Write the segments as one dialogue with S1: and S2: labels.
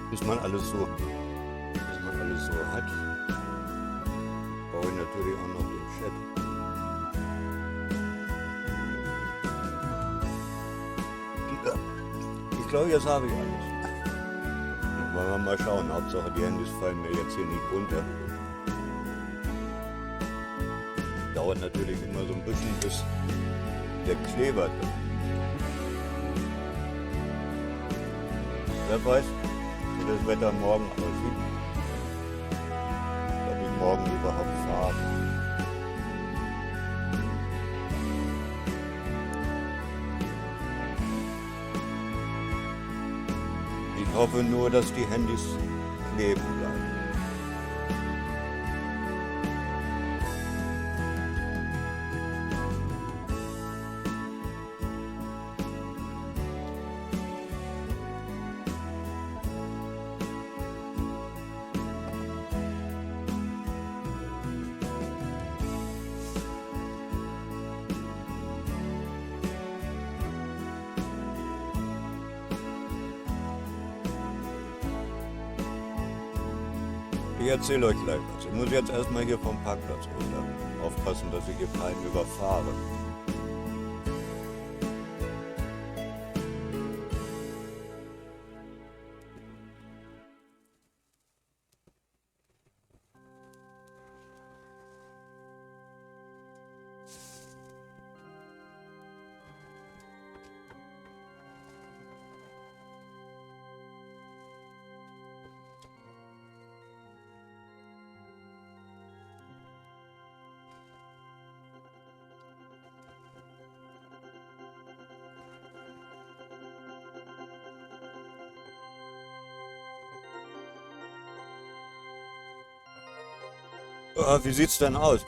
S1: Bis man alles so hat, brauche ich natürlich auch noch den Chat. Ich glaube, jetzt habe ich alles. Wollen wir mal schauen. Hauptsache, die Handys fallen mir jetzt hier nicht runter. Dauert natürlich immer so ein bisschen, bis der Kleber drin. Wer weiß, wie das Wetter morgen aussieht. Ob ich morgen überhaupt fahre. Ich hoffe nur, dass die Handys kleben bleiben. Ich erzähle euch gleich was. Ich muss jetzt erstmal hier vom Parkplatz runter. Aufpassen, dass ich hier keinen überfahre. Wie sieht's denn aus?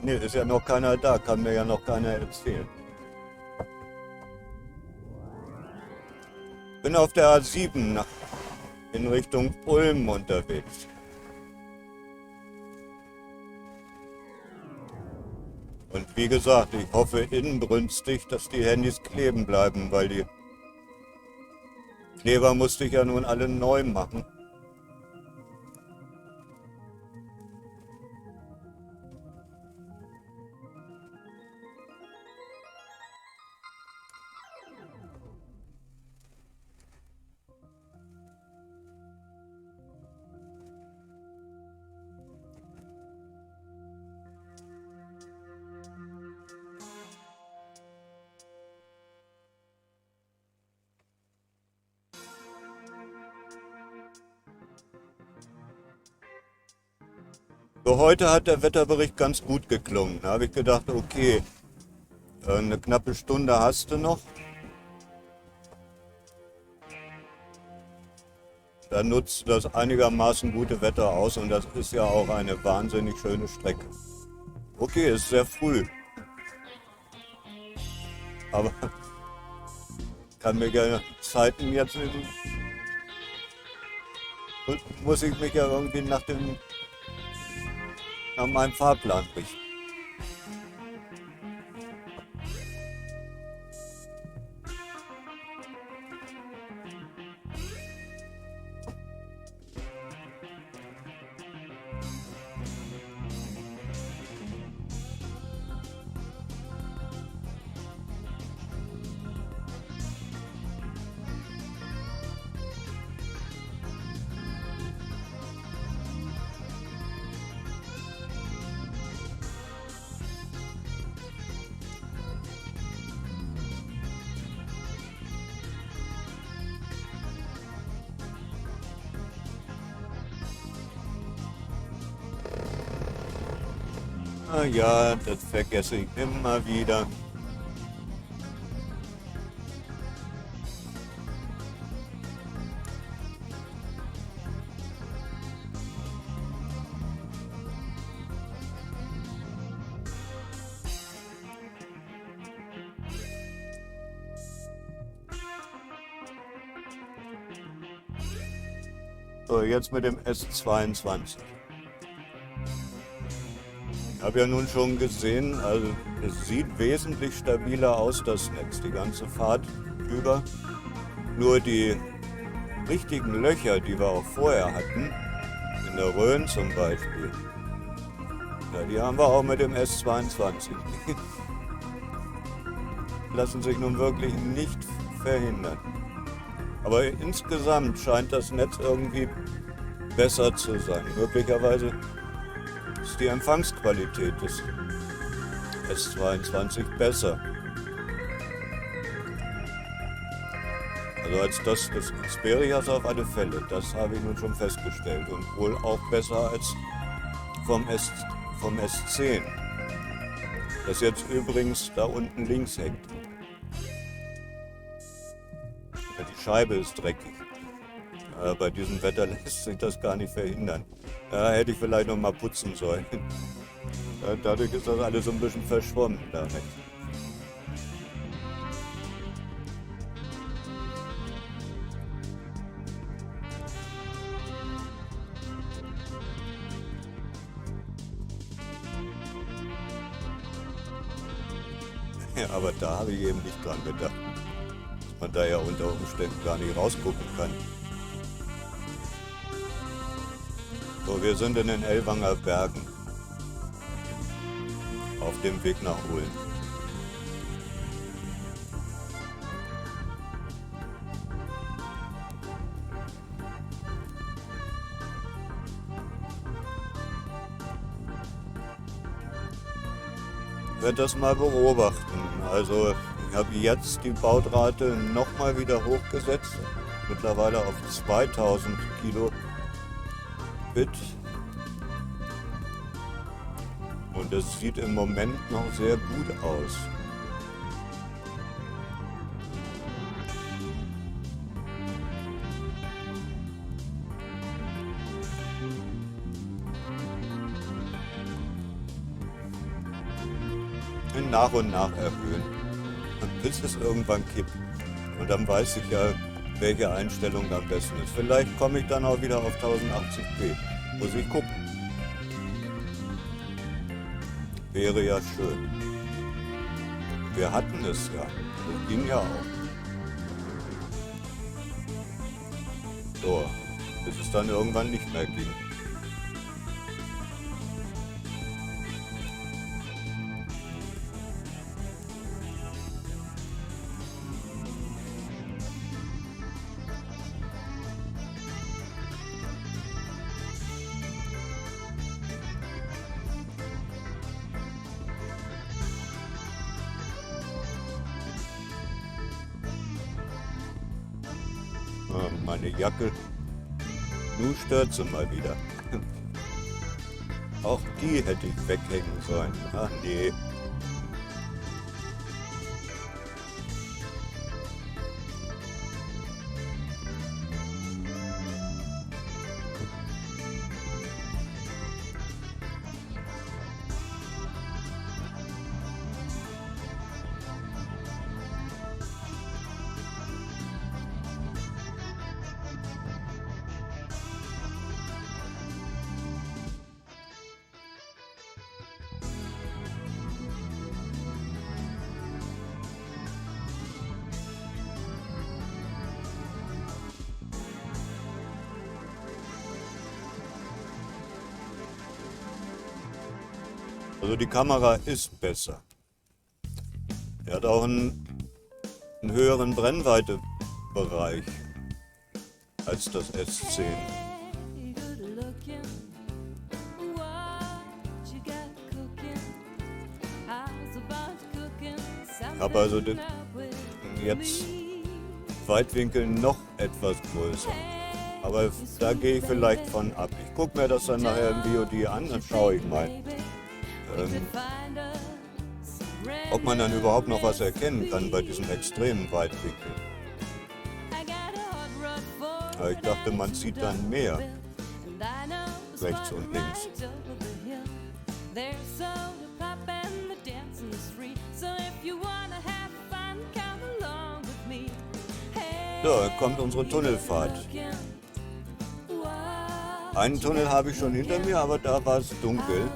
S1: Nee, ist ja noch keiner da, kann mir ja noch keiner erzählen. Bin auf der A7 in Richtung Ulm unterwegs. Und wie gesagt, ich hoffe inbrünstig, dass die Handys kleben bleiben, weil die Kleber musste ich ja nun alle neu machen. So, heute hat der Wetterbericht ganz gut geklungen. Da habe ich gedacht, okay, eine knappe Stunde hast du noch. Da nutzt das einigermaßen gute Wetter aus und das ist ja auch eine wahnsinnig schöne Strecke. Okay, ist sehr früh. Aber kann mir gerne Zeiten jetzt nehmen. Und muss ich mich ja irgendwie nach meinem Fahrplan richten. Ah ja, das vergesse ich immer wieder. So, jetzt mit dem S22. Ich habe ja nun schon gesehen, also es sieht wesentlich stabiler aus, das Netz, die ganze Fahrt über. Nur die richtigen Löcher, die wir auch vorher hatten, in der Rhön zum Beispiel, ja, die haben wir auch mit dem S22. Lassen sich nun wirklich nicht verhindern. Aber insgesamt scheint das Netz irgendwie besser zu sein. Möglicherweise ist die Empfangsqualität des S22 besser. Also als das des Xperias auf alle Fälle, das habe ich nun schon festgestellt. Und wohl auch besser als vom S10. Das jetzt übrigens da unten links hängt. Ja, die Scheibe ist dreckig. Ja, bei diesem Wetter lässt sich das gar nicht verhindern. Da hätte ich vielleicht noch mal putzen sollen. Ja, dadurch ist das alles so ein bisschen verschwommen da rechts. Ja, aber da habe ich eben nicht dran gedacht, dass man da ja unter Umständen gar nicht rausgucken kann. So, wir sind in den Ellwanger Bergen auf dem Weg nach Ulm. Ich werde das mal beobachten. Also ich habe jetzt die Baudrate nochmal wieder hochgesetzt, mittlerweile auf 2000 Kilobit. Und es sieht im Moment noch sehr gut aus. Nach und nach erhöhen, bis es irgendwann kippt. Und dann weiß ich ja, welche Einstellung am besten ist. Vielleicht komme ich dann auch wieder auf 1080p. Muss ich gucken. Wäre ja schön. Wir hatten es ja. Das ging ja auch. So, bis es dann irgendwann nicht mehr ging. Meine Jacke, nun stört sie mal wieder. Auch die hätte ich weghängen sollen. Ach nee. Also die Kamera ist besser. Er hat auch einen höheren Brennweitebereich als das S10. Ich habe also jetzt Weitwinkel noch etwas größer. Aber da gehe ich vielleicht von ab. Ich gucke mir das dann nachher im VOD an, dann schaue ich mal. Ob man dann überhaupt noch was erkennen kann bei diesem extremen Weitwinkel. Aber ich dachte, man sieht dann mehr. Rechts und links. So, kommt unsere Tunnelfahrt. Einen Tunnel habe ich schon hinter mir, aber da war es dunkel.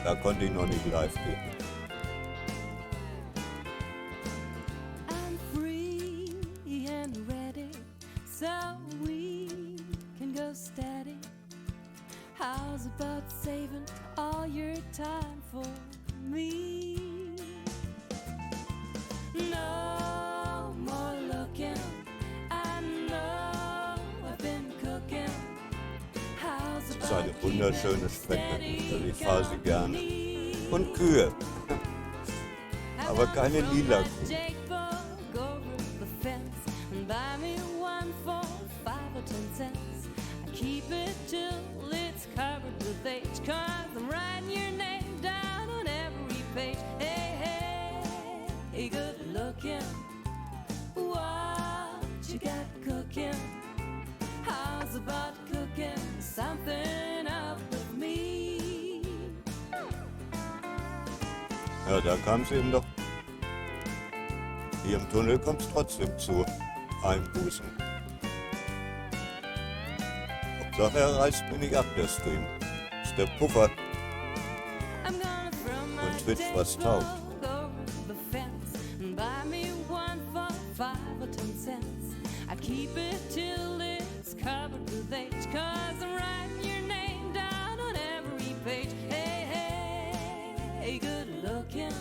S1: Da konnte ich noch nicht live gehen.
S2: I'm free and ready, so we can go steady. How's about saving all your time for me? No more looking, I know I've been cooking. How's
S1: Das ist
S2: about
S1: eine wunderschöne Strecke. Also ich fahre sie gerne.
S2: me?
S1: Und Kühe. Aber keine lila Kuh.
S2: Jake Bug over the fence and buy me one for 5 or 10 cents. I keep it till it's covered with age, 'cause I'm writing your name down on every page. Hey, hey, hey, good looking. What you got cooking? How's about cooking something up with me?
S1: Ja, da kam es eben doch. Hier im Tunnel kommt es trotzdem zu Einbußen. Hauptsache er reißt mir nicht ab, der Stream. Das ist der Puffer.
S2: I'm gonna throw my
S1: Und Twitch was taugt.
S2: dog over the fence and buy me one for 5 or 10 cents. I keep it till it's covered with age, 'cause I'm writing your name down on every page. Hey, hey, hey, good looking.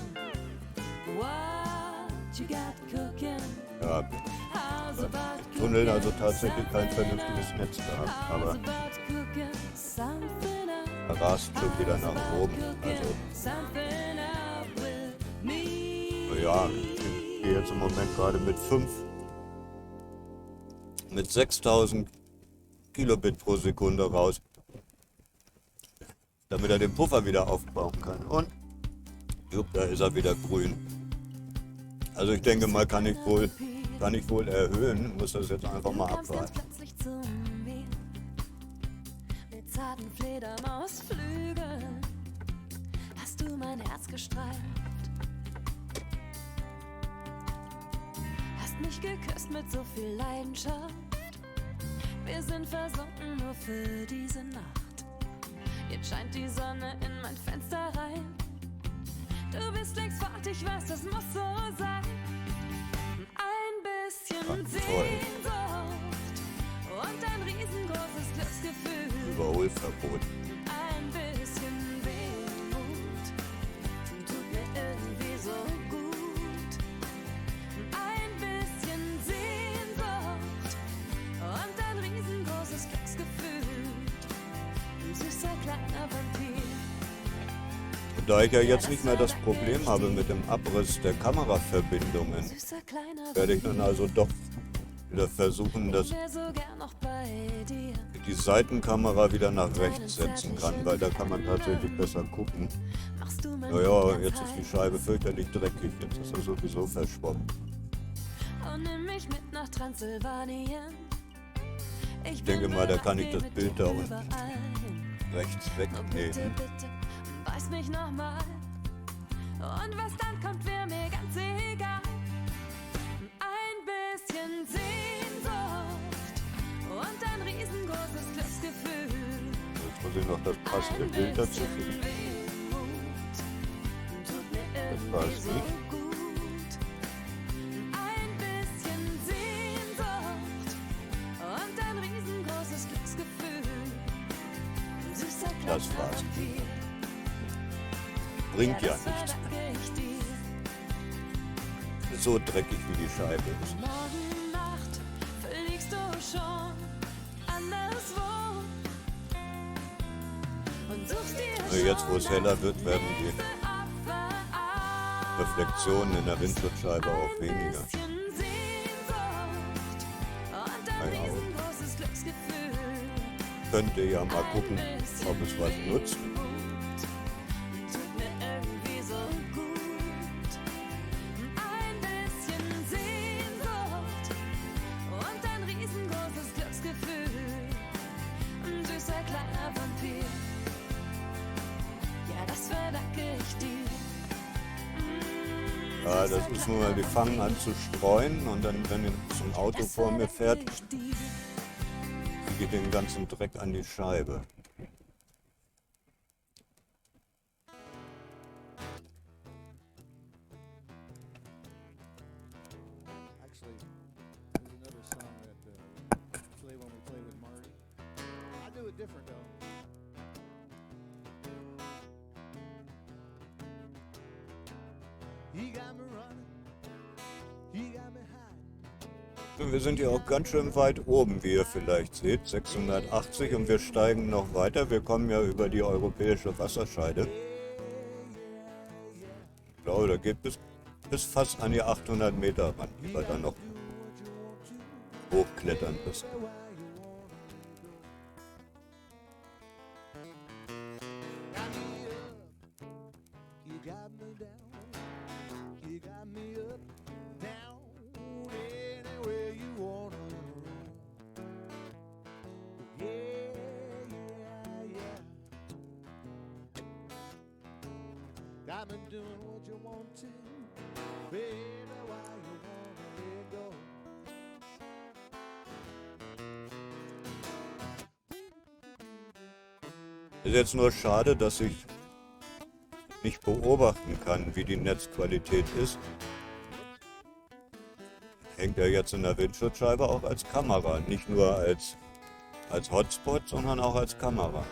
S2: What you got cooking?
S1: Ja,
S2: How's about
S1: Tunnel also
S2: cooking
S1: tatsächlich kein
S2: something
S1: vernünftiges
S2: up?
S1: Netz gehabt.
S2: How's
S1: Aber
S2: about cooking something up?
S1: er rast schon wieder nach oben. Also
S2: Something up with me.
S1: ja, ich gehe jetzt im Moment gerade mit 6000 Kilobit pro Sekunde raus, damit er den Puffer wieder aufbauen kann. Und jupp, da ist er wieder grün. Also ich denke mal, kann ich wohl erhöhen, muss das jetzt einfach mal
S2: Du kamst ganz
S1: abwarten.
S2: plötzlich zu mir mit zarten Fledermausflügeln. Hast du mein Herz gestreift? Hast mich geküsst mit so viel Leidenschaft. Wir sind versunken nur für diese Nacht. Jetzt scheint die Sonne in mein Fenster rein. Du bist längst fort, ich weiß, das muss so sein. Ein bisschen
S1: Toll.
S2: Sehnsucht und ein riesengroßes Glücksgefühl.
S1: Überholverbot.
S2: Ein bisschen Wehmut tut mir irgendwie so gut. Ein bisschen Sehnsucht und ein riesengroßes Glücksgefühl. Ein süßer kleiner Vampir.
S1: Und da ich ja jetzt nicht mehr das Problem habe mit dem Abriss der Kameraverbindungen,
S2: Süßer kleiner
S1: werde ich dann also doch wieder versuchen, dass
S2: wär so gern noch bei dir.
S1: ich die Seitenkamera wieder nach rechts setzen kann, weil da kann man tatsächlich besser gucken.
S2: Machst du mein
S1: Naja,
S2: Blut
S1: jetzt
S2: ganz
S1: ist die
S2: heiß
S1: Scheibe fürchterlich dreckig, jetzt ist er sowieso verschwommen.
S2: und nimm mich mit nach Transsilvanien. Ich
S1: denke mal, da kann ich das Bild da unten
S2: überall hin.
S1: rechts
S2: Oh, bitte,
S1: wegnehmen.
S2: bitte, beiß mich nochmal. Und was dann kommt, wär mir ganz egal. Ein bisschen Sehnsucht und ein riesengroßes Glücksgefühl.
S1: Jetzt muss ich noch das passende Bild dazu finden. Das weiß ich.
S2: Gut. Ein bisschen Sehnsucht und ein riesengroßes Glücksgefühl. Süßer kleiner
S1: Das war's.
S2: Vampir.
S1: Bringt ja
S2: das
S1: nichts.
S2: verdanke ich dir.
S1: So dreckig wie die Scheibe ist.
S2: Morgen Nacht fliegst du schon anderswo und suchst dir
S1: Also jetzt, wo es heller wird, werden die
S2: Opfer
S1: Reflexionen in der Windschutzscheibe auch
S2: ein
S1: weniger.
S2: bisschen Sehnsucht und ein
S1: Ja.
S2: riesengroßes Glücksgefühl.
S1: Könnt ihr ja mal gucken, ob es was nutzt.
S2: Tut mir irgendwie so gut. Ein bisschen Sehnsucht und ein riesengroßes Glücksgefühl. Ein süßer kleiner Vampir. Ja, das verdanke ich dir.
S1: Ja, das ist nur mal, die fangen an zu streuen und dann, wenn so ein Auto vor mir fährt, kriege ich den ganzen Dreck an die Scheibe.
S3: different though. He got me running, he got me hiding.
S1: Wir sind ja auch ganz schön weit oben, wie ihr vielleicht seht, 680 und wir steigen noch weiter. Wir kommen ja über die europäische Wasserscheide. Ich glaube, da geht bis fast an die 800 Meter ran, die wir dann noch hochklettern müssen.
S3: I've been doing what you want to, baby, why you wanna let go?
S1: Ist jetzt nur schade, dass ich nicht beobachten kann, wie die Netzqualität ist. Hängt ja jetzt in der Windschutzscheibe auch als Kamera, nicht nur als Hotspot, sondern auch als Kamera.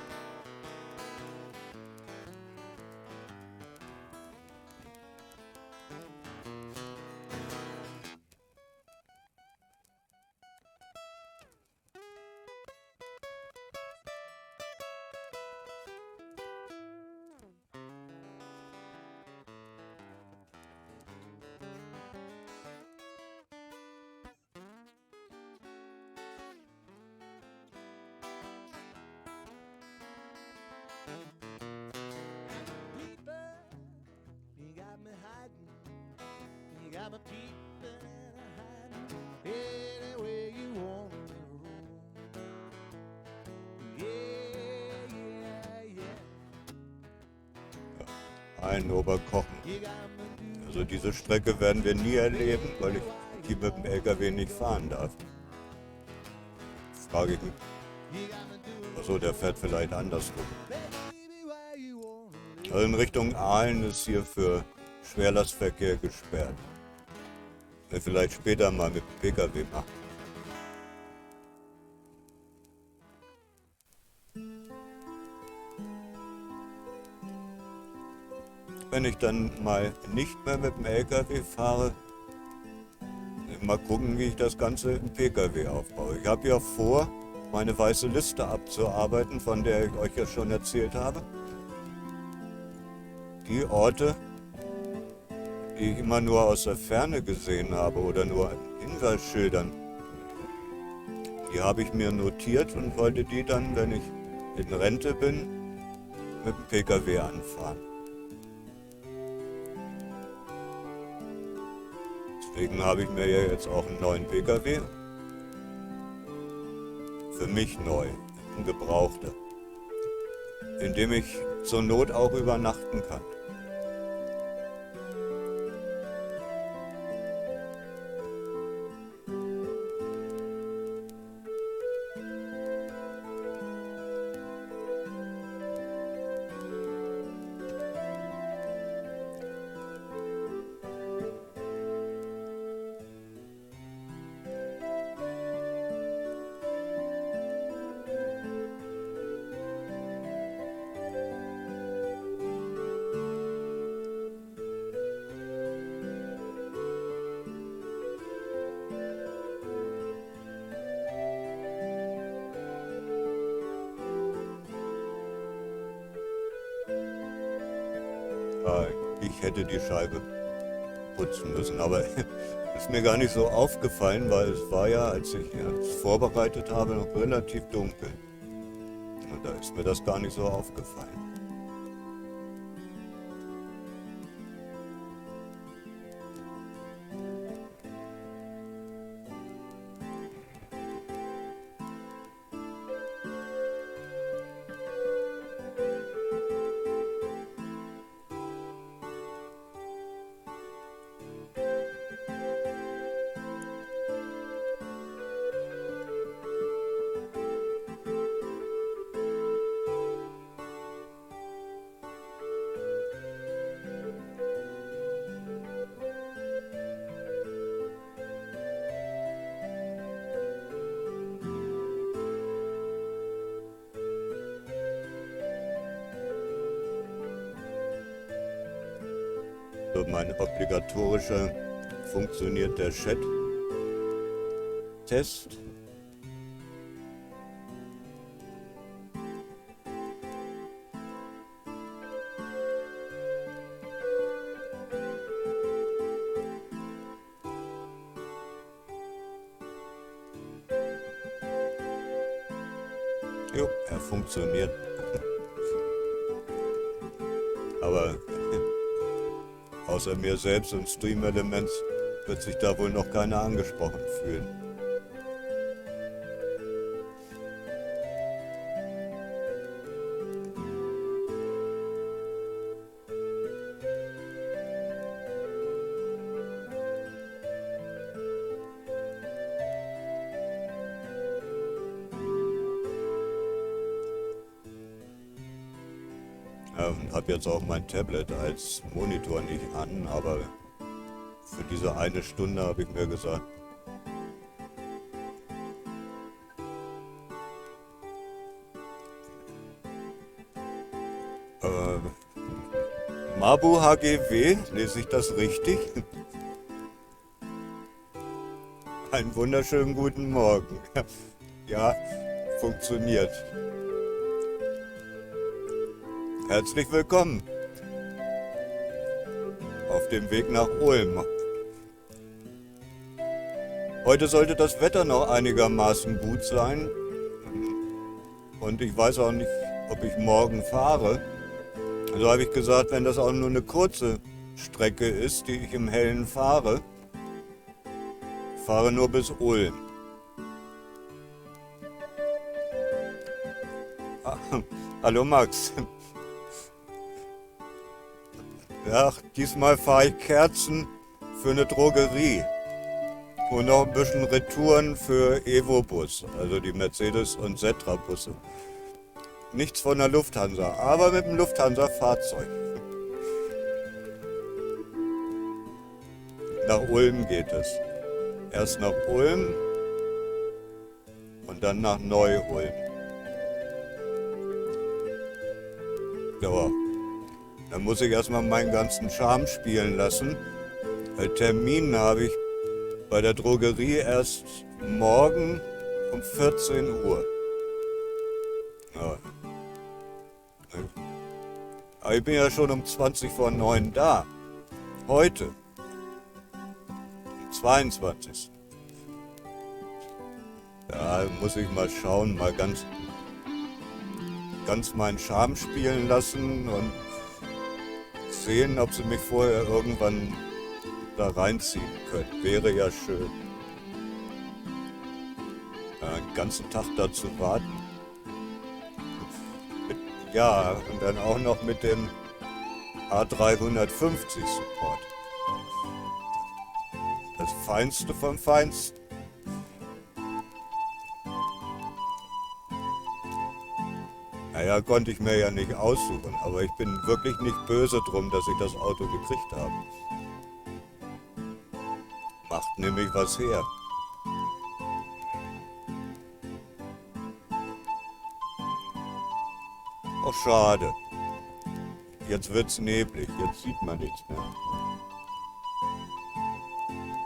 S3: You got me hiding, you got me peeping and hiding, anywhere you wanna roam. Yeah, yeah, yeah.
S1: Ein Oberkochen.
S3: You got me doing
S1: Also diese Strecke werden wir nie erleben, weil ich die mit dem LKW nicht fahren darf. Frage ich mich.
S3: you got me doing
S1: Achso, der fährt vielleicht andersrum.
S3: baby, why you wanna live?
S1: Also in Richtung Aalen ist hier für Schwerlastverkehr gesperrt. Wir vielleicht später mal mit PKW machen. Wenn ich dann mal nicht mehr mit dem LKW fahre, mal gucken, wie ich das Ganze im PKW aufbaue. Ich habe ja vor, meine weiße Liste abzuarbeiten, von der ich euch ja schon erzählt habe. Die Orte, die ich immer nur aus der Ferne gesehen habe oder nur an Hinweisschildern, die habe ich mir notiert und wollte die dann, wenn ich in Rente bin, mit dem PKW anfahren. Deswegen habe ich mir ja jetzt auch einen neuen PKW. Für mich neu, ein Gebrauchter, in dem ich zur Not auch übernachten kann. Ich hätte die Scheibe putzen müssen, aber ist mir gar nicht so aufgefallen, weil es war ja, als ich es vorbereitet habe, noch relativ dunkel. Und da ist mir das gar nicht so aufgefallen. So mein obligatorischer funktioniert der Chat-Test. Jo, er funktioniert. Aber außer mir selbst und Stream Elements wird sich da wohl noch keiner angesprochen fühlen. Habe jetzt auch mein Tablet als Monitor nicht an, aber für diese eine Stunde habe ich mir gesagt, Mabu HGW, lese ich das richtig? Einen wunderschönen guten Morgen. Ja, funktioniert. Herzlich willkommen auf dem Weg nach Ulm. Heute sollte das Wetter noch einigermaßen gut sein und ich weiß auch nicht, ob ich morgen fahre. Also habe ich gesagt, wenn das auch nur eine kurze Strecke ist, die ich im Hellen fahre, ich fahre nur bis Ulm. Ah, hallo Max. Ja, diesmal fahre ich Kerzen für eine Drogerie und noch ein bisschen Retouren für Evo-Bus, also die Mercedes- und Setra-Busse. Nichts von der Lufthansa, aber mit dem Lufthansa-Fahrzeug. Nach Ulm geht es. Erst nach Ulm und dann nach Neu-Ulm. Ja. Dann muss ich erstmal meinen ganzen Charme spielen lassen. Termin habe ich bei der Drogerie erst morgen um 14 Uhr. Ja. Aber ich bin ja schon um 20 vor 9 da. Heute. Am 22. Da muss ich mal schauen, mal ganz meinen Charme spielen lassen und sehen, ob sie mich vorher irgendwann da reinziehen können. Wäre ja schön. Einen ganzen Tag da zu warten. Ja, und dann auch noch mit dem A350 Support. Das Feinste vom Feinsten. Naja, konnte ich mir ja nicht aussuchen, aber ich bin wirklich nicht böse drum, dass ich das Auto gekriegt habe. Macht nämlich was her. Oh, schade. Jetzt wird's neblig, jetzt sieht man nichts mehr.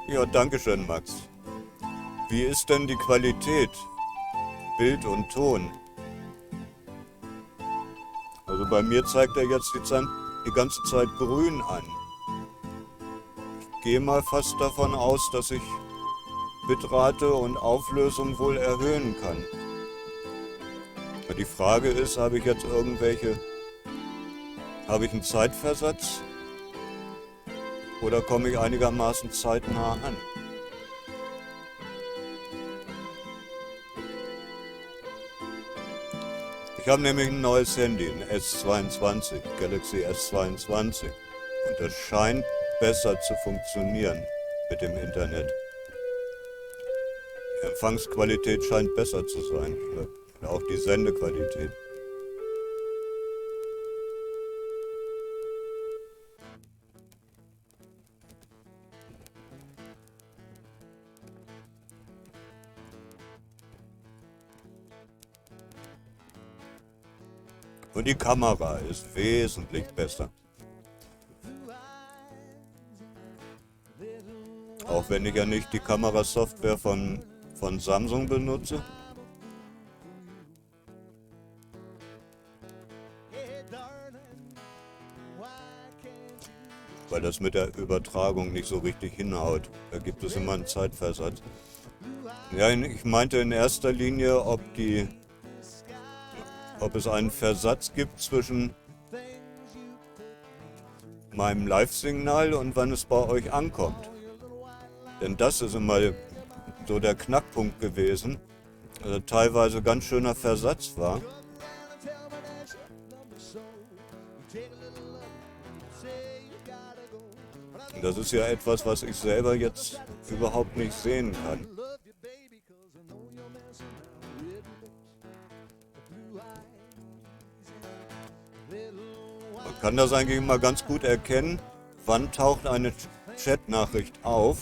S1: Ja, danke schön, Max. Wie ist denn die Qualität? Bild und Ton? Also bei mir zeigt er jetzt die ganze Zeit grün an. Ich gehe mal fast davon aus, dass ich Bitrate und Auflösung wohl erhöhen kann. Die Frage ist, habe ich einen Zeitversatz oder komme ich einigermaßen zeitnah an? Ich habe nämlich ein neues Handy, ein S22, Galaxy S22. Und das scheint besser zu funktionieren mit dem Internet. Die Empfangsqualität scheint besser zu sein. Und auch die Sendequalität. Und die Kamera ist wesentlich besser. Auch wenn ich ja nicht die Kamerasoftware von Samsung benutze.
S3: Hey, darling, why can't you?
S1: Weil das mit der Übertragung nicht so richtig hinhaut. Da gibt es immer einen Zeitversatz. Ja, ich meinte in erster Linie, ob es einen Versatz gibt zwischen meinem Live-Signal und wann es bei euch ankommt. Denn das ist immer so der Knackpunkt gewesen. Also teilweise ganz schöner Versatz war. Und das ist ja etwas, was ich selber jetzt überhaupt nicht sehen kann. Man kann das eigentlich immer ganz gut erkennen, wann taucht eine Chatnachricht auf,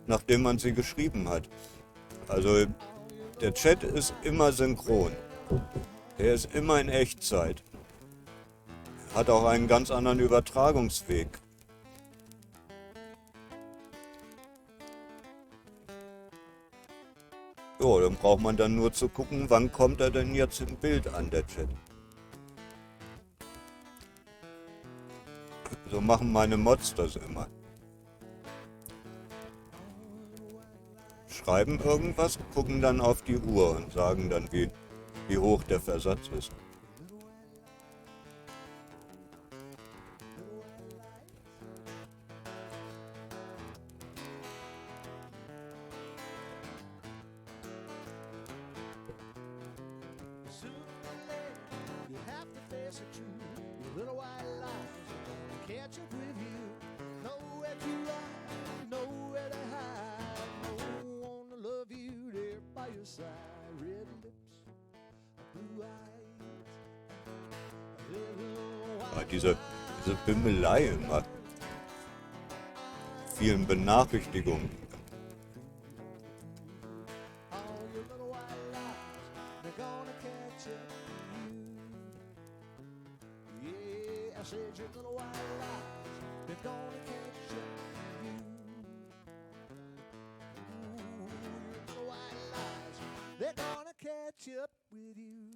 S1: nachdem man sie geschrieben hat. Also der Chat ist immer synchron. Er ist immer in Echtzeit. Hat auch einen ganz anderen Übertragungsweg. Jo, dann braucht man dann nur zu gucken, wann kommt er denn jetzt im Bild an, der Chat. So machen meine Mods das immer. Schreiben irgendwas, gucken dann auf die Uhr und sagen dann, wie hoch der Versatz ist.
S3: You have to face the truth. Your little white lies are gonna catch up with you. Nowhere to run, nowhere to hide. No one to love you there by your side. Red lips, blue eyes.
S1: Aber diese Bimmelei immer. Vielen Benachrichtigungen.
S3: All your little white lies, they're gonna catch up with you. Yeah, I said your little white lies, they're gonna catch up with you. Ooh, your little white lies, they're gonna catch up with you.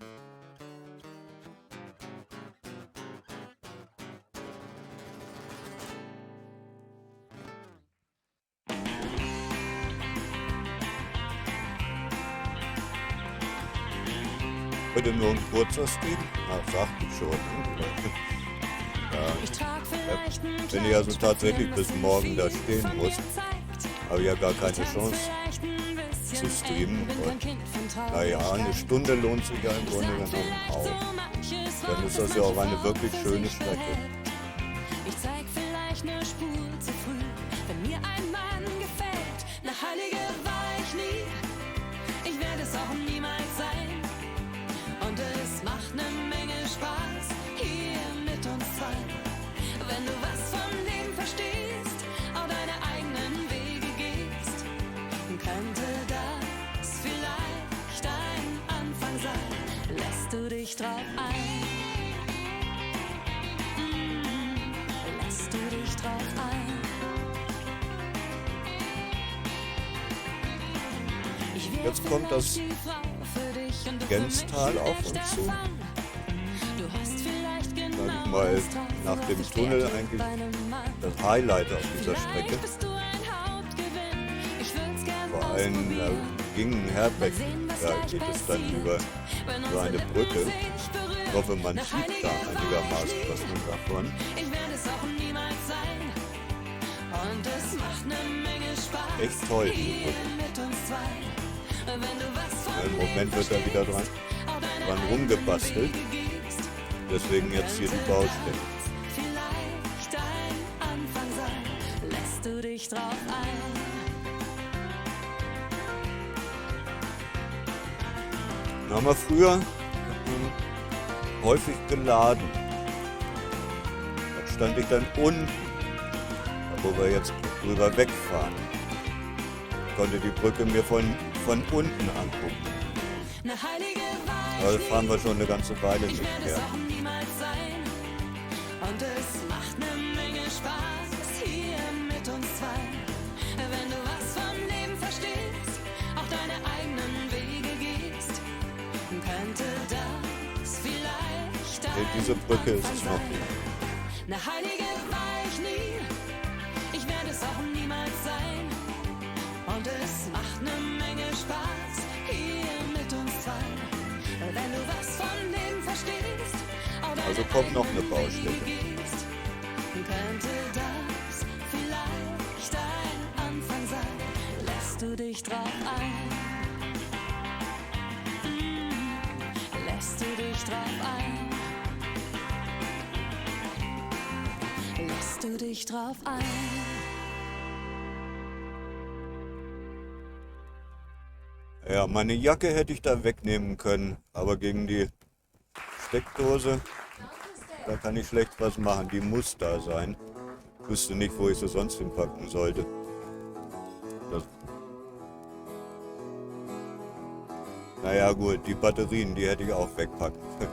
S1: Heute nur ein kurzer Stream? Ach, sagte ich schon. Ne?
S2: Ich trag vielleicht einen
S1: Wenn ich also
S2: kleinen
S1: tatsächlich bis
S2: Spaziergang,
S1: morgen da
S2: viel
S1: stehen
S2: von mir
S1: muss,
S2: gezeigt.
S1: habe ich ja gar
S2: Ich
S1: keine
S2: tanz
S1: Chance
S2: vielleicht ein bisschen
S1: zu streamen.
S2: Bin kein
S1: Und
S2: Kind von
S1: naja, eine
S2: Traurigkeit.
S1: Stunde lohnt sich ja im
S2: Ich
S1: Grunde
S2: sag
S1: genommen
S2: vielleicht
S1: auch.
S2: so manches
S1: Dann
S2: Wort,
S1: ist
S2: das
S1: das ja auch
S2: manche
S1: eine
S2: Frau
S1: wirklich
S2: für
S1: schöne
S2: sich
S1: Strecke.
S2: behält. Ich zeig vielleicht eine Spur zu früh, wenn mir ein Mann gefällt. Eine Heilige war ich nie, ich werde es auch niemals sein. Und es macht eine Menge Spaß hier mit uns zwei. Wenn du was vom Leben verstehst, auch deine eigenen Wege gehst, könnte das vielleicht ein Anfang sein. Lässt du dich drauf ein? Lässt du dich drauf ein? Ich wär
S1: Jetzt kommt das
S2: vielleicht die Frau für dich und du für
S1: Genstal
S2: mich ein
S1: auf uns
S2: echter
S1: zu.
S2: Fun. Du hast vielleicht
S1: Sag
S2: genau
S1: ich mal,
S2: das drauf,
S1: nach
S2: was
S1: dem
S2: ich
S1: Tunnel
S2: wert
S1: eigentlich
S2: bei einem Mann.
S1: das Highlight auf dieser Strecke.
S2: Vielleicht bist du ein Hauptgewinn. Ich will's gern
S1: Vor allem
S2: ausprobieren.
S1: gingen Herbeck,
S2: Mal sehen, was
S1: da
S2: gleich
S1: geht es dann
S2: passiert,
S1: über
S2: wenn
S1: so
S2: unsere
S1: eine
S2: Lippen
S1: Brücke.
S2: sich berühren.
S1: Ich hoffe, man
S2: Eine
S1: sieht
S2: heilige
S1: da einigermaßen
S2: Wahrheit.
S1: was man davon.
S2: Ich werde es auch niemals sein. Und es macht eine Menge Spaß.
S1: Echt toll, die
S2: Hier
S1: Brücke.
S2: mit uns zwei. Wenn du was von
S1: Im
S2: Leben
S1: Moment wird da wieder
S2: verstehst, auch deine
S1: dran
S2: eigenen
S1: rumgebastelt.
S2: Wege gehst,
S1: Deswegen jetzt hier die Baustelle.
S2: vielleicht ein Anfang sein. Lässt du dich drauf ein?
S1: Da haben wir früher häufig geladen. Da stand ich dann unten, da wo wir jetzt drüber wegfahren. Konnte die Brücke mir von unten angucken.
S2: Eine heilige Wahrheit.
S1: Aber da fahren wir schon eine ganze Weile
S2: Ich
S1: nicht
S2: werde es
S1: mehr.
S2: auch niemals sein. Und es macht eine Menge Spaß hier mit uns zwei. Wenn du
S1: Okay, diese Brücke ist es noch nicht.
S2: Eine Heilige war ich nie, ich werde es auch niemals sein. Und es macht eine Menge Spaß, hier mit uns zwei. Wenn du was von dem verstehst, oder
S1: Also kommt noch eine Baustelle.
S2: gehst, könnte das vielleicht ein Anfang sein. Lässt du dich drauf ein? Lässt du dich drauf ein? Lässt du dich drauf ein?
S1: Ja, meine Jacke hätte ich da wegnehmen können, aber gegen die Steckdose, da kann ich schlecht was machen. Die muss da sein. Ich wüsste nicht, wo ich sie sonst hinpacken sollte. Das naja gut, die Batterien, die hätte ich auch wegpacken können.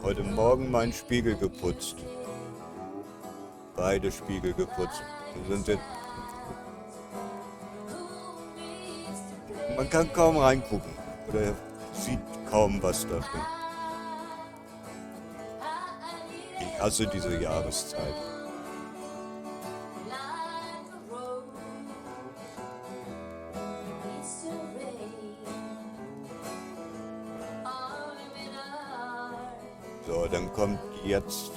S1: Heute Morgen meinen Spiegel geputzt. Beide Spiegel geputzt. Die sind jetzt man kann kaum reingucken. Oder sieht kaum was da drin. Ich hasse diese Jahreszeit. So, dann kommt jetzt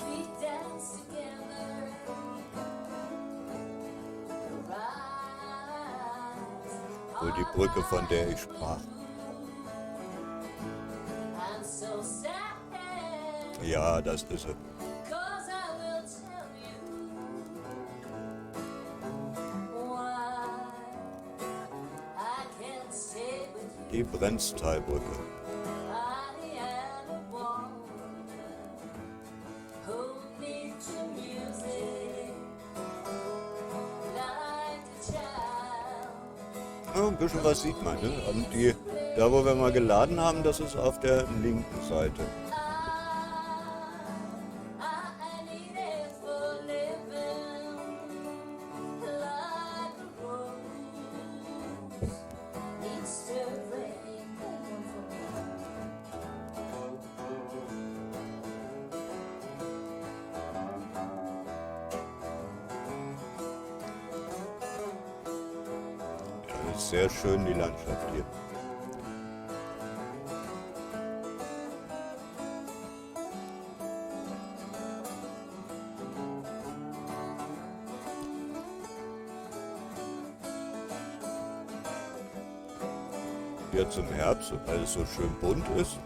S1: wohl die Brücke, von der ich sprach. Ja, das ist sie. Die Brenztalbrücke. Ja, ein bisschen was sieht man, ne? Und da wo wir mal geladen haben, das ist auf der linken Seite. Das ist sehr schön, die Landschaft hier. Jetzt im Herbst, weil es so schön bunt ist.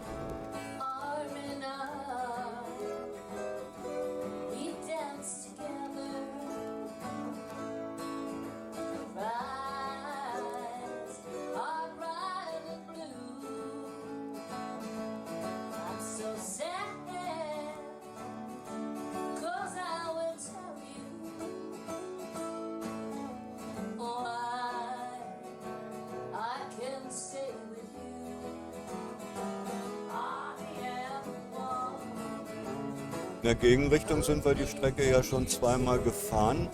S1: In der Gegenrichtung sind wir die Strecke ja schon zweimal gefahren.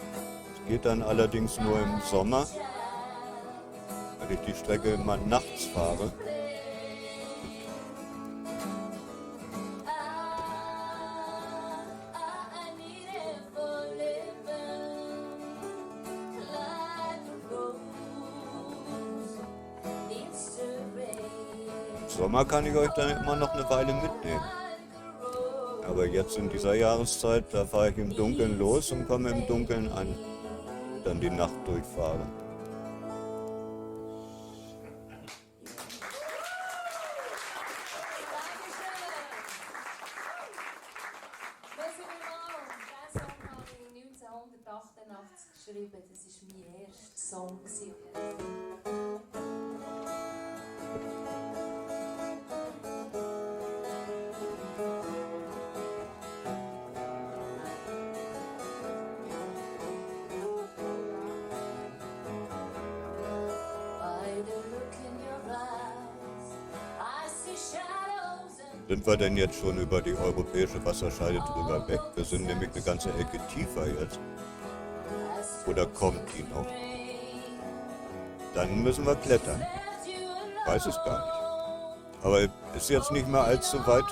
S1: Es geht dann allerdings nur im Sommer, weil ich die Strecke immer nachts fahre. Im Sommer kann ich euch dann immer noch eine Weile mitnehmen. Aber jetzt in dieser Jahreszeit, da fahre ich im Dunkeln los und komme im Dunkeln an. Dann die Nacht durchfahre.
S4: Diesen Song habe ich 1988 geschrieben. Das war mein erster Song.
S1: Sind wir denn jetzt schon über die europäische Wasserscheide drüber weg? Wir sind nämlich eine ganze Ecke tiefer jetzt. Oder kommt die noch? dann müssen wir klettern. Weiß es gar nicht. Aber ist jetzt nicht mehr allzu weit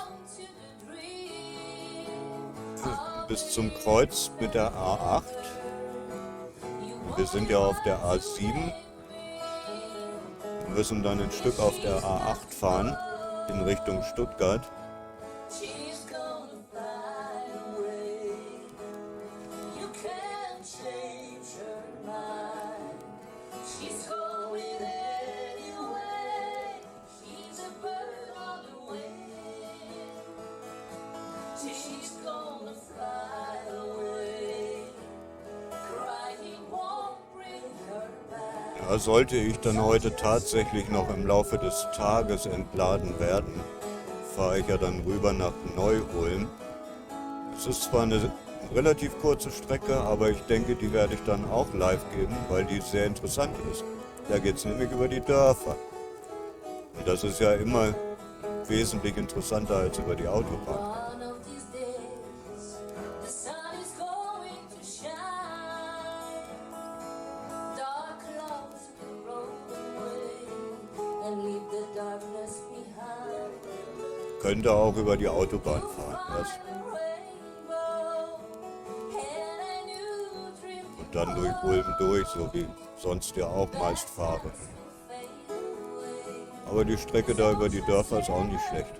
S1: bis zum Kreuz mit der A8. Wir sind ja auf der A7. Wir müssen dann ein Stück auf der A8 fahren in Richtung Stuttgart. Ja, sollte ich dann heute tatsächlich noch im Laufe des Tages entladen werden, fahre ich ja dann rüber nach Neu-Ulm. Es ist zwar eine relativ kurze Strecke, aber ich denke, die werde ich dann auch live geben, weil die sehr interessant ist. Da geht es nämlich über die Dörfer. Und das ist ja immer wesentlich interessanter als über die Autobahn. Könnte auch über die Autobahn fahren. Und dann durch Ulm durch, so wie sonst ja auch meist fahre. Aber die Strecke da über die Dörfer ist auch nicht schlecht.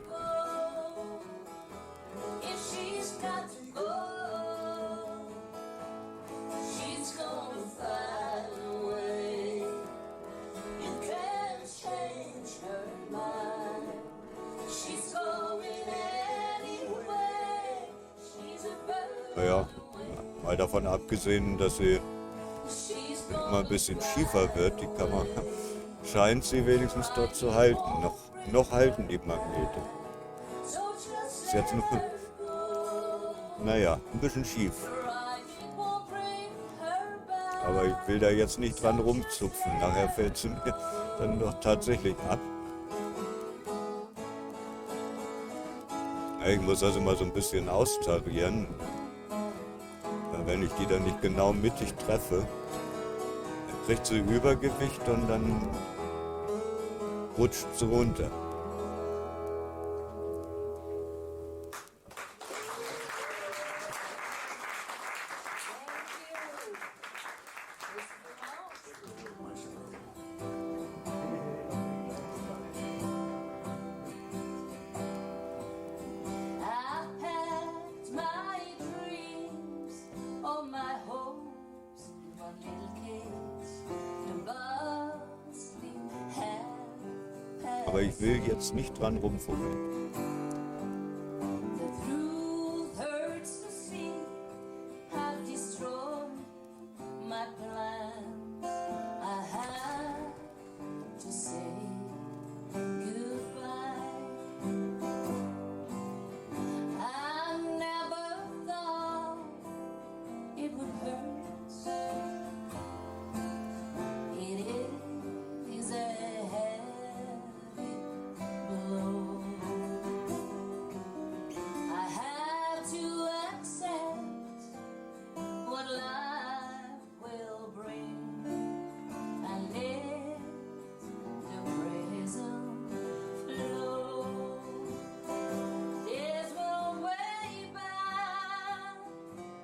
S1: Naja, mal davon abgesehen, dass sie immer ein bisschen schiefer wird, die Kamera, scheint sie wenigstens dort zu halten. Noch halten die Magnete. Ist jetzt noch, naja, ein bisschen schief. Aber ich will da jetzt nicht dran rumzupfen, nachher fällt sie mir dann doch tatsächlich ab. Ich muss das immer so ein bisschen austarieren. Wenn ich die dann nicht genau mittig treffe, dann kriegt sie Übergewicht und dann rutscht sie runter. Aber ich will jetzt nicht dran rumfummeln.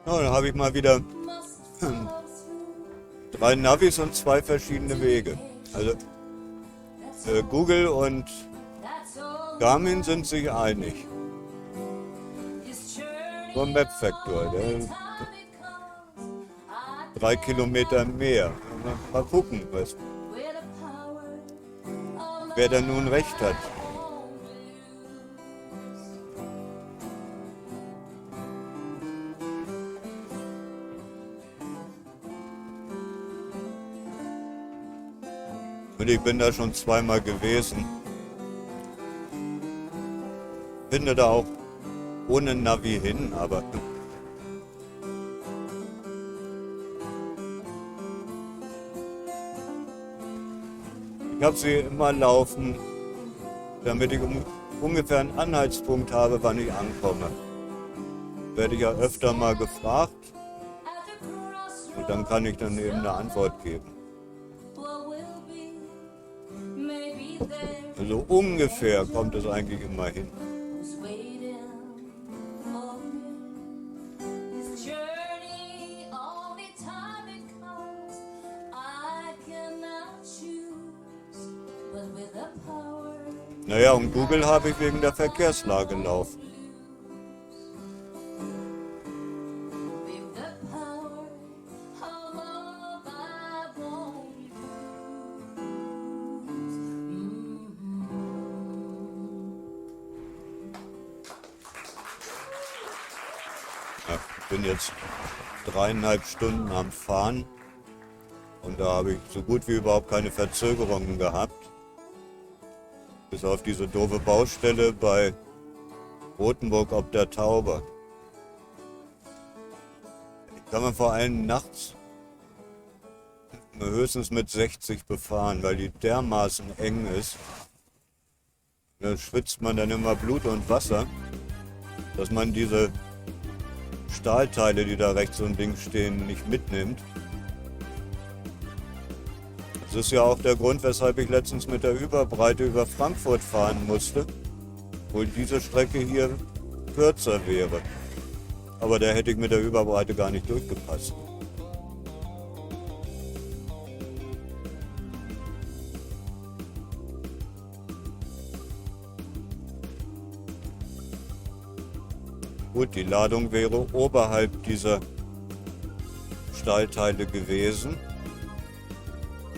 S1: Ja, dann habe ich mal wieder 3 Navis und 2 verschiedene Wege. Also Google und Garmin sind sich einig. Nur Mapfactor, der 3 Kilometer mehr. Mal gucken, wer da nun recht hat. Und ich bin da schon 2-mal gewesen. Finde da auch ohne Navi hin, aber ich habe sie immer laufen, damit ich ungefähr einen Anhaltspunkt habe, wann ich ankomme. Werde ich ja öfter mal gefragt und dann kann ich dann eben eine Antwort geben. Also ungefähr kommt es eigentlich immer hin.
S4: who's waiting for you. This journey, only time it comes, I cannot choose, but with the power
S1: Naja, und Google habe ich wegen der Verkehrslage laufen.
S4: with the power of love I won't lose.
S1: Ja, ich bin jetzt 3,5 Stunden am Fahren und da habe ich so gut wie überhaupt keine Verzögerungen gehabt. Bis auf diese doofe Baustelle bei Rothenburg ob der Tauber. Ich kann man vor allem nachts nur höchstens mit 60 befahren, weil die dermaßen eng ist. Da schwitzt man dann immer Blut und Wasser, dass man diese Stahlteile, die da rechts und links stehen, nicht mitnimmt. Das ist ja auch der Grund, weshalb ich letztens mit der Überbreite über Frankfurt fahren musste, obwohl diese Strecke hier kürzer wäre. Aber da hätte ich mit der Überbreite gar nicht durchgepasst. Gut, die Ladung wäre oberhalb dieser Stahlteile gewesen,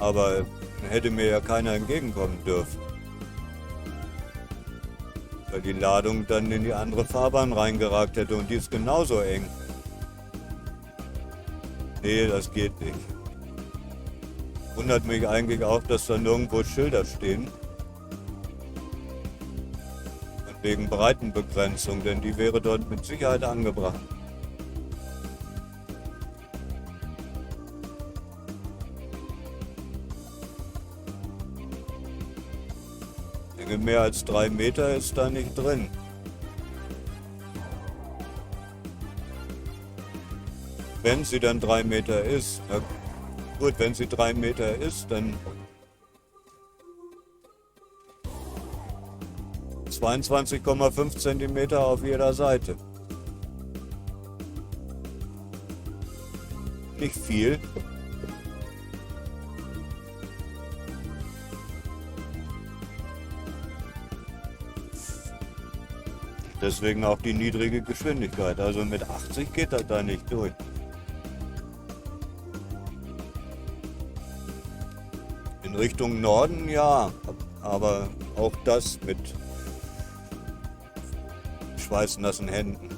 S1: aber hätte mir ja keiner entgegenkommen dürfen, weil die Ladung dann in die andere Fahrbahn reingeragt hätte und die ist genauso eng. Nee, das geht nicht. Wundert mich eigentlich auch, dass da nirgendwo Schilder stehen. Wegen Breitenbegrenzung, denn die wäre dort mit Sicherheit angebracht. Ich denke, mehr als 3 Meter ist da nicht drin. Wenn sie dann 3 Meter ist, na gut, wenn sie 3 Meter ist, dann 22,5 Zentimeter auf jeder Seite. Nicht viel. Deswegen auch die niedrige Geschwindigkeit. Also mit 80 geht das da nicht durch. In Richtung Norden ja, aber auch das mit schweißnassen Händen.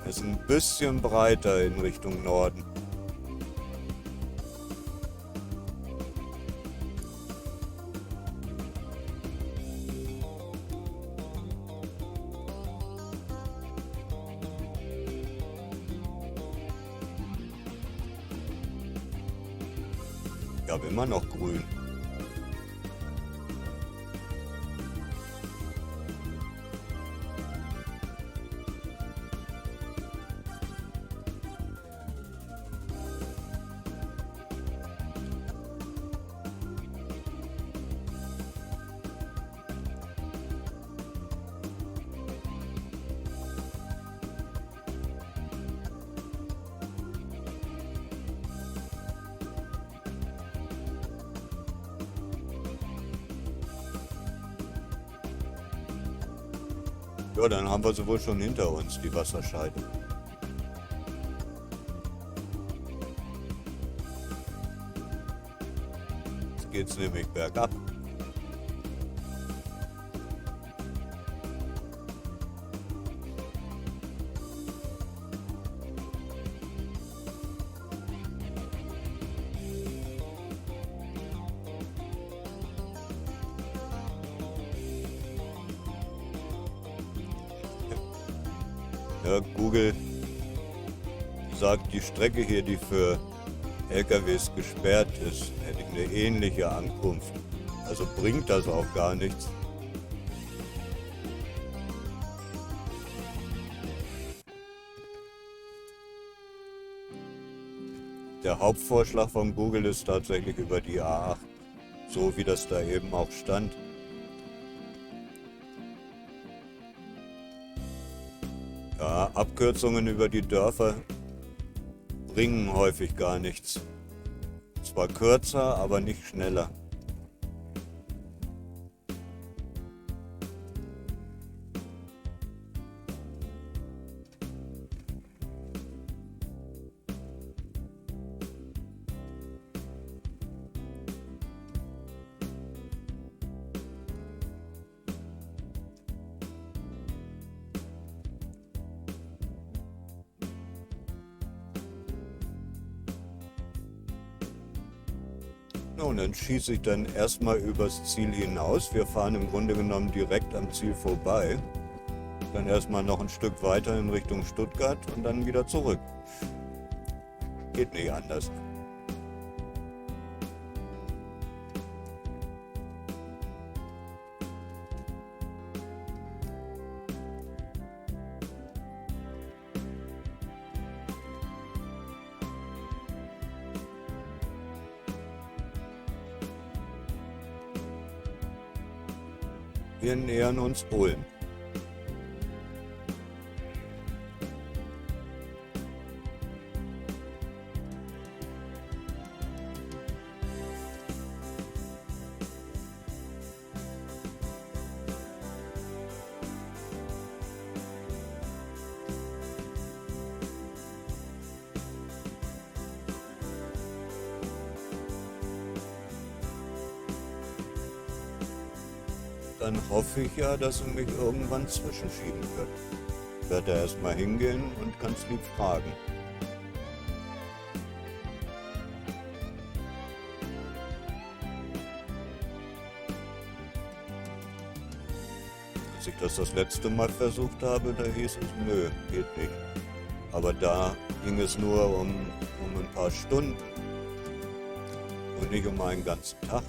S1: Es ist ein bisschen breiter in Richtung Norden. Ich habe immer noch grün. Ja, dann haben wir sie wohl schon hinter uns, die Wasserscheide. Jetzt geht's nämlich bergab. Ja, Google sagt, die Strecke hier, die für LKWs gesperrt ist, hätte eine ähnliche Ankunft. Also bringt das auch gar nichts. Der Hauptvorschlag von Google ist tatsächlich über die A8 So wie das da eben auch stand. Ja, Abkürzungen über die Dörfer bringen häufig gar nichts. Zwar kürzer, aber nicht schneller. Und dann schieße ich dann erstmal übers Ziel hinaus. Wir fahren im Grunde genommen direkt am Ziel vorbei. Dann erstmal noch ein Stück weiter in Richtung Stuttgart und dann wieder zurück. Geht nicht anders. Wir nähern uns Ulm. Dann hoffe ich ja, dass sie mich irgendwann zwischenschieben wird. Ich werde da erstmal hingehen und ganz lieb fragen. Als ich das letzte Mal versucht habe, da hieß es, nö, geht nicht. Aber da ging es nur um ein paar Stunden und nicht um einen ganzen Tag.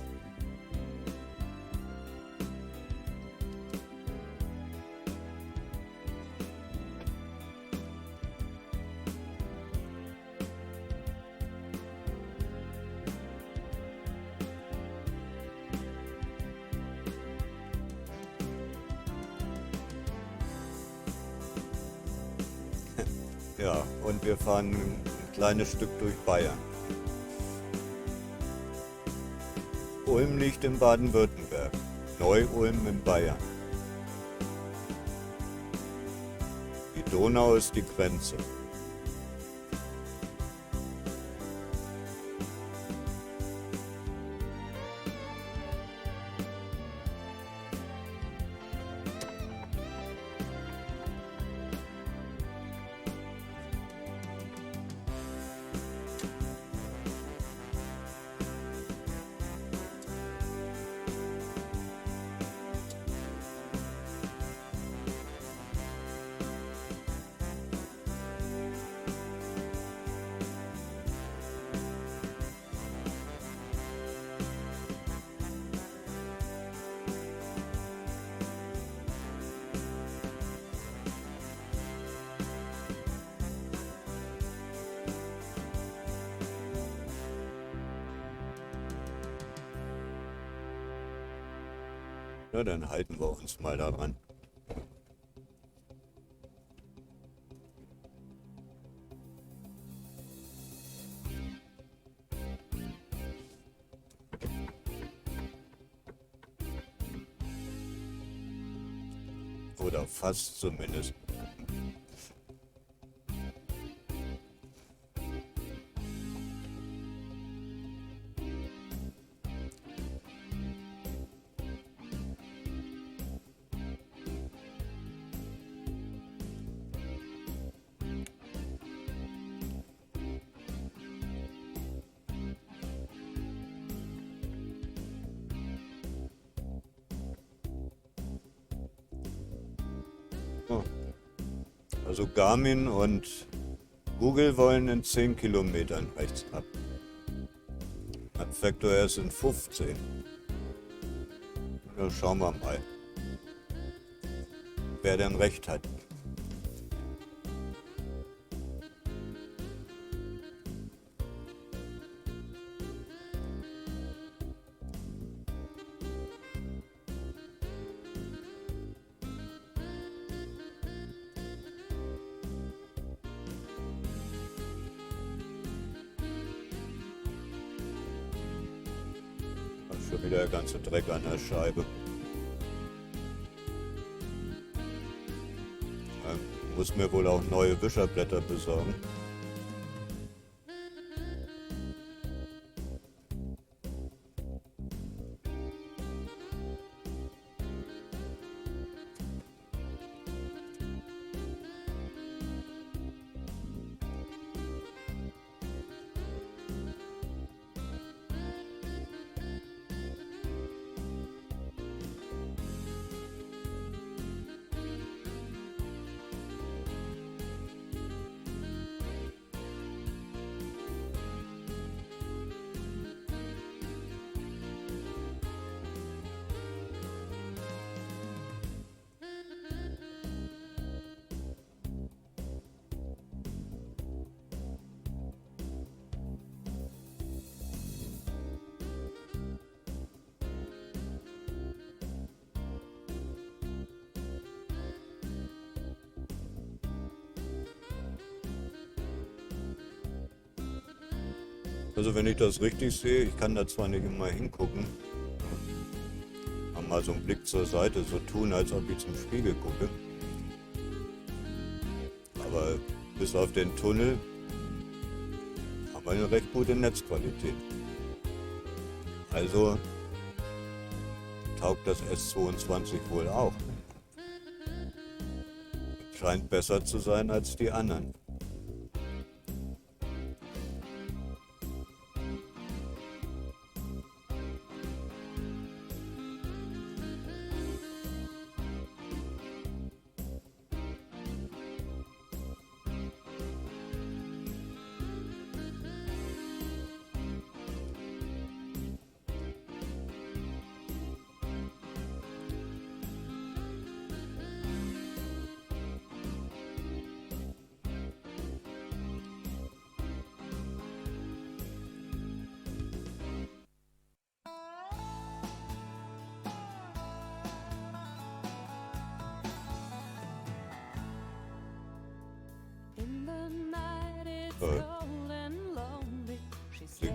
S1: Ja, und wir fahren ein kleines Stück durch Bayern. Ulm liegt in Baden-Württemberg, Neu-Ulm in Bayern. Die Donau ist die Grenze. Ja, dann halten wir uns mal daran. Oder fast zumindest. Also Garmin und Google wollen in 10 Kilometern rechts ab. Abfaktor R sind 15. Ja, schauen wir mal, wer denn recht hat. wieder der ganze Dreck an der Scheibe. Muss mir wohl auch neue Wischerblätter besorgen. Also wenn ich das richtig sehe, ich kann da zwar nicht immer hingucken, aber mal so einen Blick zur Seite, so tun, als ob ich zum Spiegel gucke. Aber bis auf den Tunnel haben wir eine recht gute Netzqualität. Also taugt das S22 wohl auch. Scheint besser zu sein als die anderen.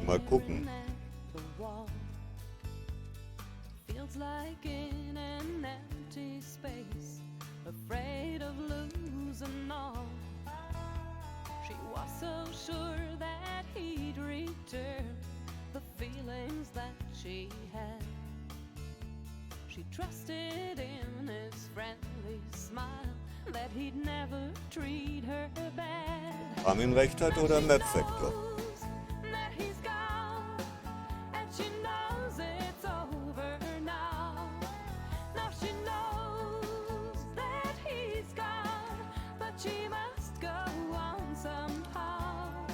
S1: Mal gucken.
S2: Feels like in an empty space, afraid of losing all. She was so sure that he'd return the feelings that she had. She trusted in his friendly smile, that he'd never treat her bad.
S1: Armin recht hat oder Map Factor?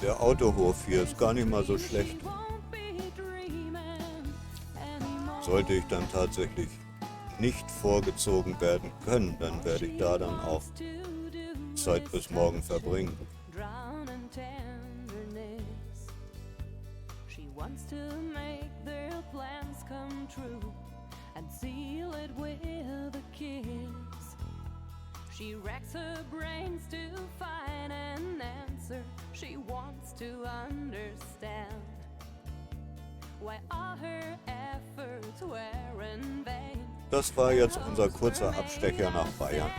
S1: Der Autohof hier ist gar nicht mal so schlecht. Sollte ich dann tatsächlich nicht vorgezogen werden können, dann werde ich da dann auch Zeit bis morgen verbringen.
S2: She racks her brains to find an answer. She wants to understand why all her efforts were in vain.
S1: Das war jetzt unser kurzer Abstecher nach Bayern.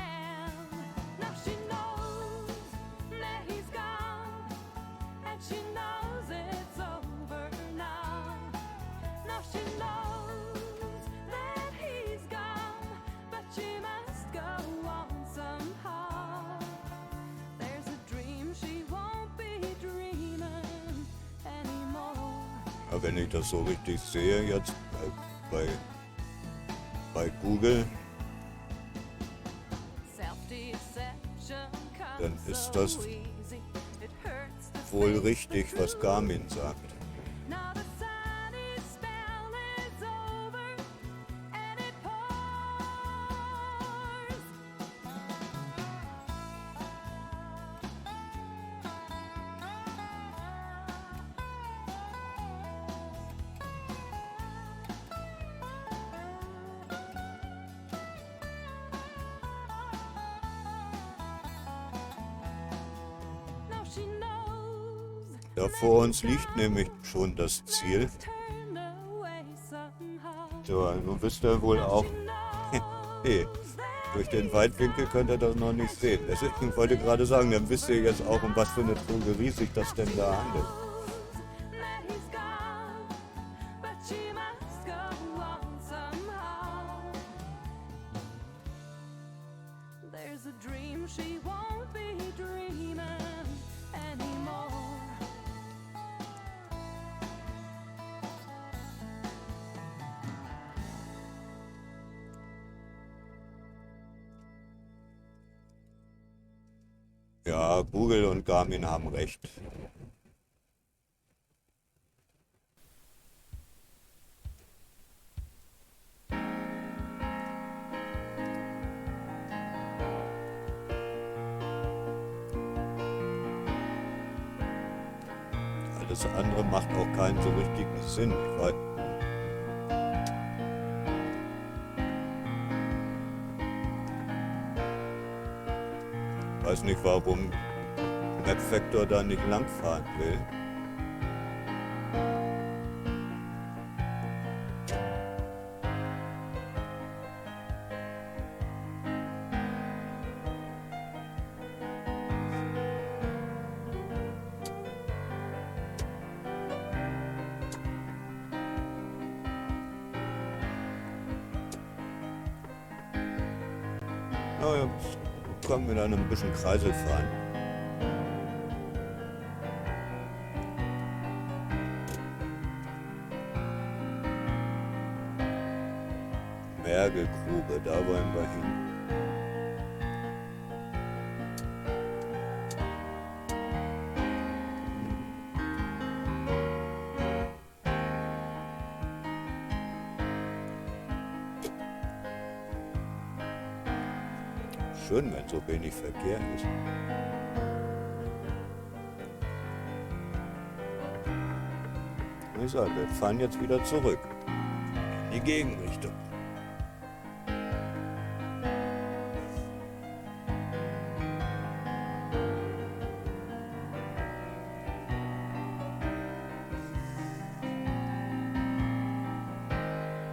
S1: Wenn ich das so richtig sehe jetzt bei Google, dann ist das wohl richtig, was Garmin sagt. Da vor uns liegt nämlich schon das Ziel. So, nun wisst ihr wohl auch, hey, durch den Weitwinkel könnt ihr das noch nicht sehen. Deswegen wollte ich gerade sagen, dann wisst ihr jetzt auch, um was für eine Drogerie sich das denn da handelt.
S2: That he's gone, but she must go on somehow. There's a dream she won't be dreaming anymore.
S1: Ja, Google und Garmin haben recht. Alles andere macht auch keinen so richtigen Sinn. Ich weiß nicht, warum Mapfactor da nicht langfahren will. Naja, jetzt können wir dann ein bisschen Kreisel fahren. Mergelgrube, da wollen wir hin. Schön, wenn so wenig Verkehr ist. Ich sage, wir fahren jetzt wieder zurück. In die Gegenrichtung.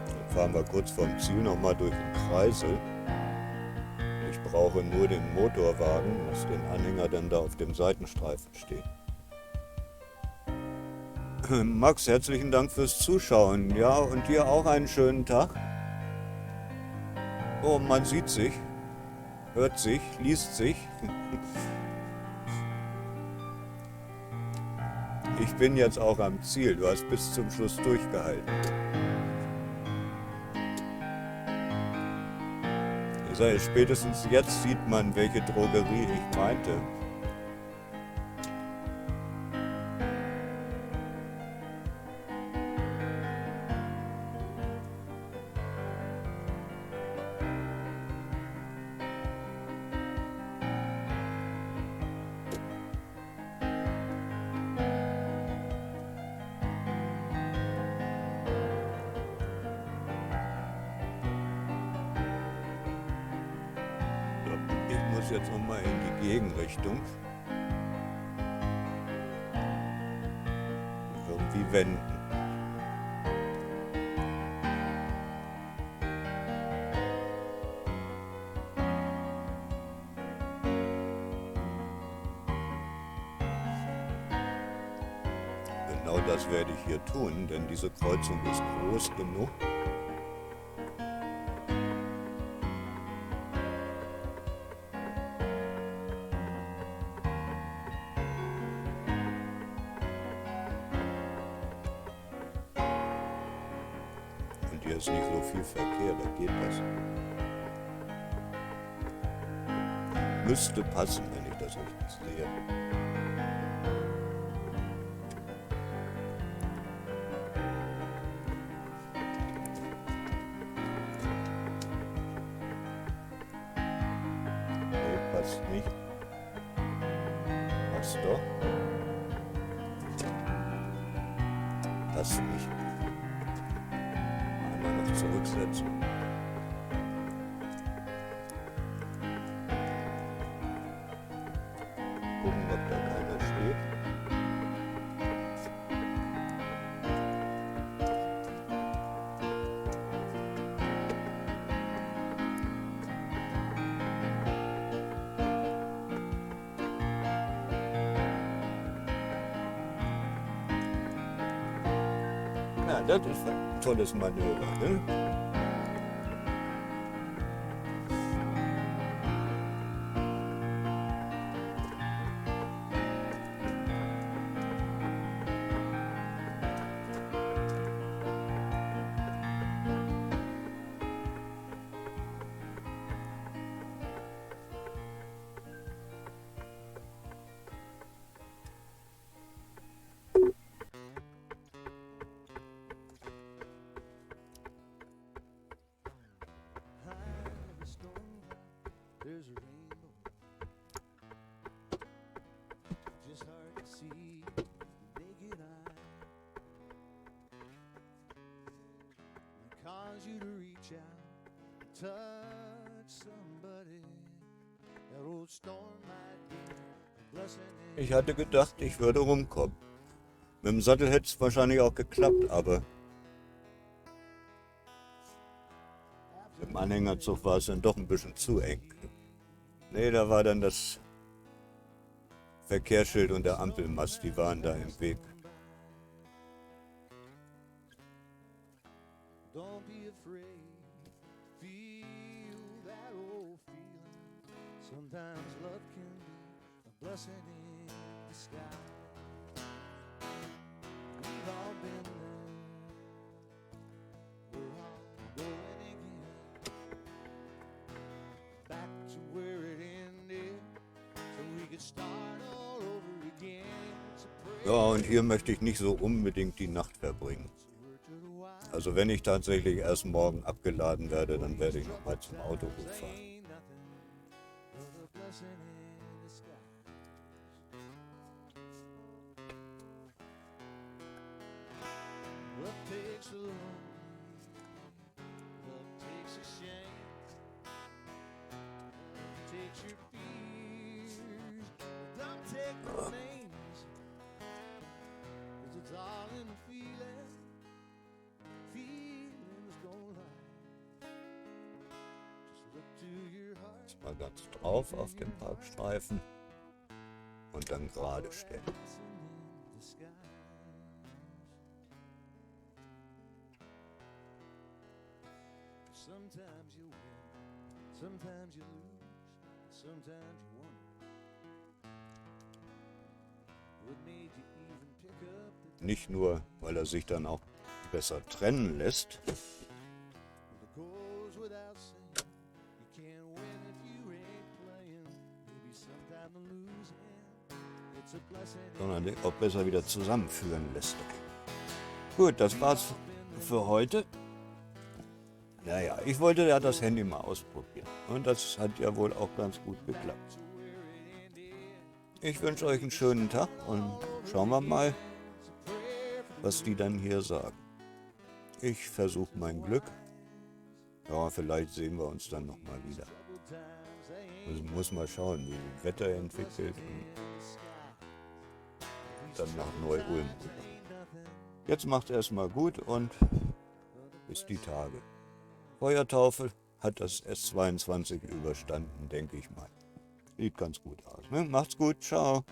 S1: Dann fahren wir kurz vorm Ziel nochmal durch den Kreisel. Ich brauche nur den Motorwagen, dass den Anhänger dann da auf dem Seitenstreifen steht. Max, herzlichen Dank fürs Zuschauen. Ja, und dir auch einen schönen Tag. Oh, man sieht sich, hört sich, liest sich. Ich bin jetzt auch am Ziel. Du hast bis zum Schluss durchgehalten. Ich sage, spätestens jetzt sieht man, welche Drogerie ich meinte. Ich muss jetzt nochmal in die Gegenrichtung. Irgendwie wenden. Genau das werde ich hier tun, denn diese Kreuzung ist groß genug. Und hier ist nicht so viel Verkehr, da geht das. Müsste passen, wenn ich das richtig sehe. Nee, passt nicht. Passt doch. Passt nicht. Einmal noch zurücksetzen. Gucken, ob da keiner steht. Ja, das ist ein tolles Manöver. Ne?
S3: High in the storm, there's a rainbow. Just hard to see with the naked eye. Might cause you to reach out, touch somebody. That old storm might be a blessing in
S1: Ich hatte gedacht, ich würde rumkommen. Mit dem Sattel hätte es wahrscheinlich auch geklappt, aber im Anhängerzug war es dann doch ein bisschen zu eng. Nee, da war dann das Verkehrsschild und der Ampelmast, die waren da im Weg.
S3: Don't be afraid, feel that old feeling. Sometimes love can be a blessing in disguise. We've all been there, we're all going again, back to where it ended, so we could start all over again. So pray
S1: Ja, und hier möchte ich nicht so unbedingt die Nacht verbringen.
S3: to the wild.
S1: Also wenn ich tatsächlich erst morgen abgeladen werde, dann werde ich nochmal zum Auto hochfahren.
S3: Ain't nothing but a blessing in disguise. Love takes a lonely, love takes a shame, love takes your fears, but don't take no names, 'cause it's all in the feeling, feelings don't lie. Just look to your heart.
S1: Mal ganz drauf auf dem Parkstreifen und dann gerade stellen.
S3: Blessing in disguise. Sometimes you win, sometimes you lose, sometimes you wonder what made you even pick up the
S1: Nicht nur, weil er sich dann auch besser trennen lässt,
S3: Well, it goes without saying, you can't win if you ain't playing. Maybe sometime the losing, it's a blessing.
S1: sondern auch besser wieder zusammenführen lässt. Gut, das war's für heute. Naja, ich wollte ja das Handy mal ausprobieren. Und das hat ja wohl auch ganz gut geklappt. Ich wünsche euch einen schönen Tag und schauen wir mal, was die dann hier sagen. Ich versuche mein Glück. Ja, vielleicht sehen wir uns dann nochmal wieder. Also muss mal schauen, wie das Wetter entwickelt und dann nach Neu-Ulm. Jetzt macht's erstmal gut und bis die Tage. Feuertaufe hat das S22 überstanden, denke ich mal. Sieht ganz gut aus. Ne? Macht's gut, ciao.